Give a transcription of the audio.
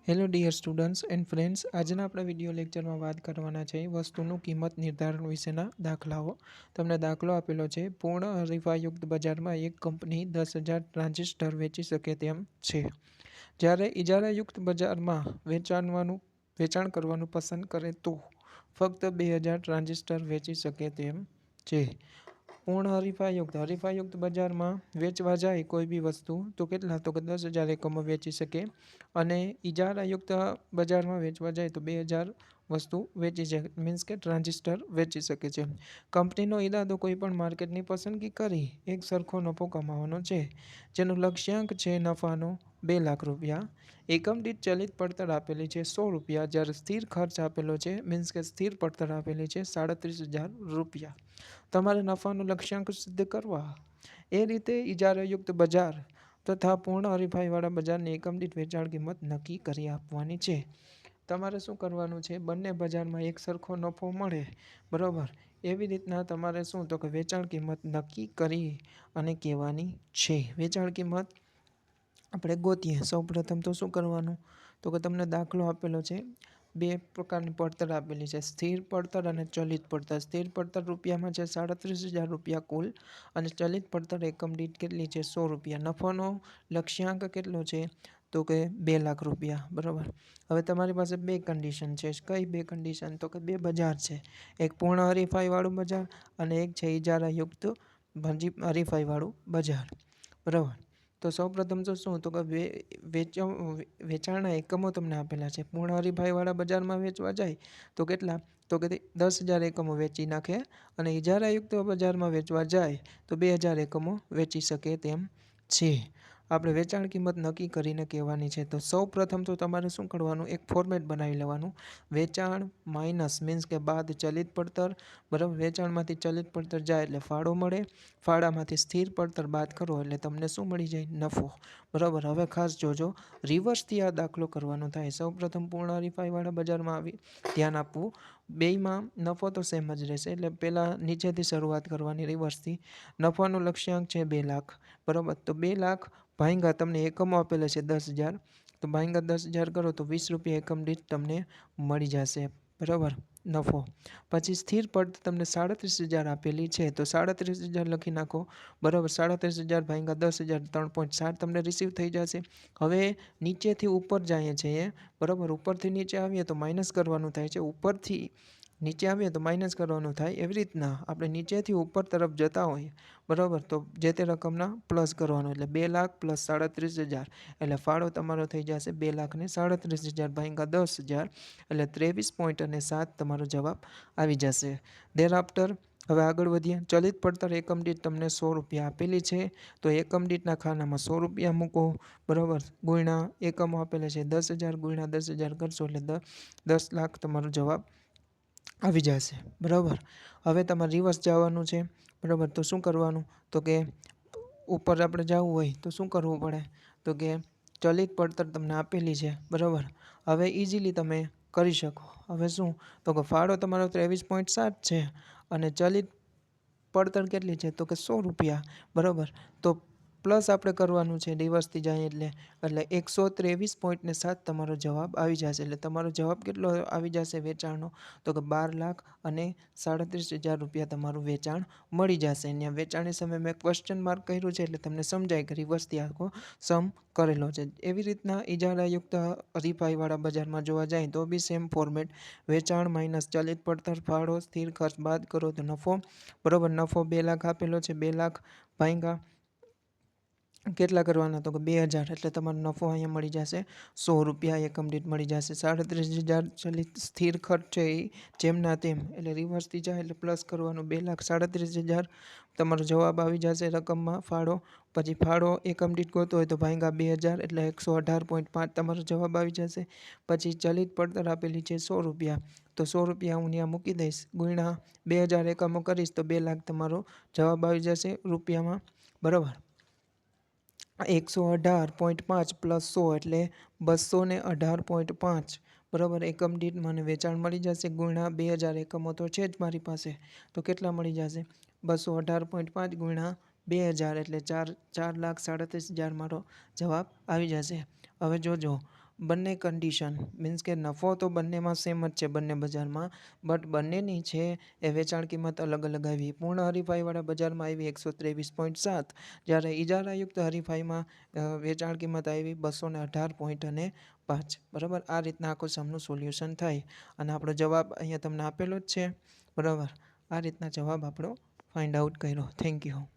Hello dear students and friends, આજના આપણા video લેક્ચરમાં વાત કરવાના છે વસ્તુનું કિંમત નિર્ધારણ વિશેના દાખલાઓ. તમને દાખલો આપેલો છે, પૂર્ણ હરીફાયુક્ત બજારમાં એક કંપની 10,000 ટ્રાન્ઝિસ્ટર વેચી શકે તેમ છે, જ્યારે ઇજારાયુક્ત બજારમાં વેચાણ કરવાનું પસંદ કરે તો ફક્ત 2,000 ટ્રાન્ઝિસ્ટર વેચી શકે તેમ છે. પૂર્ણ હરીફાયુક્ત બજારમાં વેચવા જાય કોઈ બી વસ્તુ તો કેટલા, તો કે 10,000 એકમો વેચી શકે, અને ઇજારાયુક્ત બજારમાં વેચવા જાય તો 2,000 વસ્તુ વેચી શકે, મીન્સ કે ટ્રાન્ઝિસ્ટર વેચી શકે છે. કંપનીનો ઈરાદો કોઈ પણ માર્કેટની પસંદગી કરી એક સરખો નફો કમાવાનો છે, જેનો લક્ષ્યાંક છે નફાનો 2 લાખ રૂપિયા. એકમ દીઠ ચલિત પડતર આપેલી છે 100 રૂપિયા, જ્યારે સ્થિર ખર્ચ આપેલો છે, મીન્સ કે સ્થિર પડતર આપેલી છે 37,000 રૂપિયા. તમારે નફાનું લક્ષ્યાંક સિદ્ધ કરવા એ રીતે ઇજારાયુક્ત બજાર તથા પૂર્ણ હરીફાઈવાળા બજારની એકમ દીઠ વેચાણ કિંમત નક્કી કરી આપવાની છે. તમારે શું કરવાનું છે, બંને બજારમાં એક સરખો નફો મળે, બરાબર, એવી રીતના તમારે શું, તો કે વેચાણ કિંમત નક્કી કરી અને કહેવાની છે. વેચાણ કિંમત આપણે ગોતીએ. સૌપ્રથમ તો શું કરવાનું, તો કે તમને દાખલો આપેલો છે, 2 પ્રકારની પડતર આપેલી છે, સ્થિર પડતર અને ચલિત પડતર. સ્થિર પડતર રૂપિયામાં છે 37,000 રૂપિયા કુલ, અને ચલિત પડતર એકમ દીઠ કેટલી છે, 100 રૂપિયા. નફોનો લક્ષ્યાંક કેટલો છે, તો કે 2 લાખ રૂપિયા, બરાબર. હવે તમારી પાસે 2 કન્ડિશન છે. કઈ 2 કન્ડિશન, તો કે 2 બજાર છે, એક પૂર્ણ હરીફાઈવાળું બજાર અને એક છે ઇજારાયુક્ત હરીફાઈવાળું બજાર, બરાબર. તો સૌપ્રથમ તો શું, તો કે વેચાણના એકમો તમને આપેલા છે. પૂર્ણ હરીફાઈવાળા બજારમાં વેચવા જાય તો કેટલા, તો કે 10,000 એકમો વેચી નાખે, અને ઇજારાયુક્ત બજારમાં વેચવા જાય તો 2,000 એકમો વેચી શકે તેમ છે. આપણે વેચાણ કિંમત નક્કી કરીને કહેવાની છે. તો સૌ પ્રથમ તો તમારે શું કરવાનું, એક ફોર્મેટ બનાવી લેવાનું. વેચાણ માઇનસ, મીન્સ કે બાદ ચલિત પડતર, બરાબર. વેચાણમાંથી ચલિત પડતર જાય એટલે ફાળો મળે, ફાળામાંથી સ્થિર પડતર બાદ કરો એટલે તમને શું મળી જાય, નફો, બરાબર. હવે ખાસ જોજો, રિવર્સથી આ દાખલો કરવાનો થાય. સૌપ્રથમ પૂર્ણ હરીફાઈવાળા બજારમાં આવી ધ્યાન આપવું, બેયમાં નફો તો સેમ જ રહેશે, એટલે પહેલાં નીચેથી શરૂઆત કરવાની રિવર્સથી. નફાનો લક્ષ્યાંક છે 2 લાખ, બરાબર. તો 2 લાખ ભાંગ્યા તમને એકમો આપેલા છે 10,000, તો ભાંગ્યા 10,000 કરો તો 20 રૂપિયા એકમ દીઠ તમને મળી જશે, બરાબર, નફો. પછી સ્થિર પડતર તમને 37,000 આપેલી છે, તો 37,000 લખી નાખો, બરાબર. 37,000 ભાંગ્યા 10,000 3.7 તમને રિસીવ થઈ જશે. હવે નીચેથી ઉપર જાય છે, બરાબર. ઉપરથી નીચે આવીએ તો માઇનસ કરવાનું થાય છે, ઉપરથી નીચે આવીએ તો માઇનસ કરવાનું થાય. એવી રીતના આપણે નીચેથી ઉપર તરફ જતા હોઈએ, બરાબર, તો જે તે રકમના પ્લસ કરવાનું, એટલે 2 લાખ પ્લસ 37,000 એટલે ફાળો તમારો થઈ જશે 2,37,000 ભાંગ્યા 10,000 એટલે 23.7 તમારો જવાબ આવી જશે. ધેર આફ્ટર હવે આગળ વધીએ. ચલિત પડતર એકમ દીઠ તમને 100 રૂપિયા આપેલી છે, તો એકમ દીઠના ખાનામાં 100 રૂપિયા મૂકો, બરાબર. ગુણ્યા એકમો આપેલા છે 10,000, ગુણ્યા 10,000 કરશો એટલે 10 લાખ તમારો જવાબ આવી જશે, બરાબર. હવે તમારે રિવર્સ જવાનું છે, બરાબર. તો શું કરવાનું, તો કે ઉપર આપણે જવું હોય તો શું કરવું પડે, તો કે ચલિત પડતર તમને આપેલી છે, બરાબર. હવે ઇઝીલી તમે કરી શકો. હવે શું, તો કે ફાળો તમારો 23.7 છે, અને ચલિત પડતર કેટલી છે, તો કે 100 રૂપિયા, બરાબર. તો પ્લસ આપણે કરવાનું છે રિવર્સથી જાય એટલે 123.7 તમારો જવાબ આવી જશે. એટલે તમારો જવાબ કેટલો આવી જશે વેચાણનો, તો કે 12 લાખ અને 37,000 રૂપિયા તમારું વેચાણ મળી જશે. અહીંયા વેચાણની સામે મેં ક્વેશ્ચન માર્ક કર્યું છે એટલે તમને સમજાય કે રિવર્સથી આખો સમ કરેલો છે. એવી રીતના ઇજારાયુક્ત હરીફાઈવાળા બજારમાં જોવા જાય તો બી સેમ ફોર્મેટ, વેચાણ માઇનસ ચલિત પડતર, ફાળો, સ્થિર ખર્ચ બાદ કરો તો નફો, બરાબર. નફો 2 લાખ આપેલો છે, 2 લાખ ભાંગ્યા કેટલા કરવાના, તો કે 2,000 એટલે તમારો નફો અહીંયા મળી જશે 100 રૂપિયા એકમ દીઠ મળી જશે. 37,000 ચલિત સ્થિર ખર્ચ છે એ જેમના તેમ, એટલે રિવર્સથી જાય એટલે પ્લસ કરવાનું, 2,37,000 તમારો જવાબ આવી જશે રકમમાં ફાળો. પછી ફાળો એકમ દીઠ ગોતો હોય તો ભાંગ્યા 2,000 એટલે 118.5 તમારો જવાબ આવી જશે. પછી ચલિત પડતર આપેલી છે 100 રૂપિયા, તો 100 રૂપિયા હું ત્યાં મૂકી દઈશ, ગુણ્યા 2,000 એકમો કરીશ તો 2 લાખ તમારો જવાબ આવી જશે રૂપિયામાં, બરાબર. 118.5 પ્લસ 100 એટલે 218.5, બરાબર. એકમ દીઠ મને વેચાણ મળી જશે, ગુણ્યા 2,000 એકમો તો છે જ મારી પાસે, તો કેટલા મળી જશે, 218.5 ગુણ્યા 2,000 એટલે 4,37,000 મારો જવાબ આવી જશે. હવે જોજો, બંને કન્ડિશન મીન્સ કે નફો તો બંનેમાં સેમ જ છે બંને બજારમાં, બટ બંનેની છે એ વેચાણ કિંમત અલગ અલગ આવી. પૂર્ણ હરીફાઈવાળા બજારમાં આવી 123.7, જ્યારે ઇજારાયુક્ત હરીફાઈમાં વેચાણ કિંમત આવી 218.5. બરાબર, આ રીતના આખું સમનું સોલ્યુશન થાય. અને આપણો જવાબ અહીંયા તમને આપેલો જ છે. બરાબર, આ રીતના જવાબ આપણો ફાઇન્ડ આઉટ કર્યો. Thank you.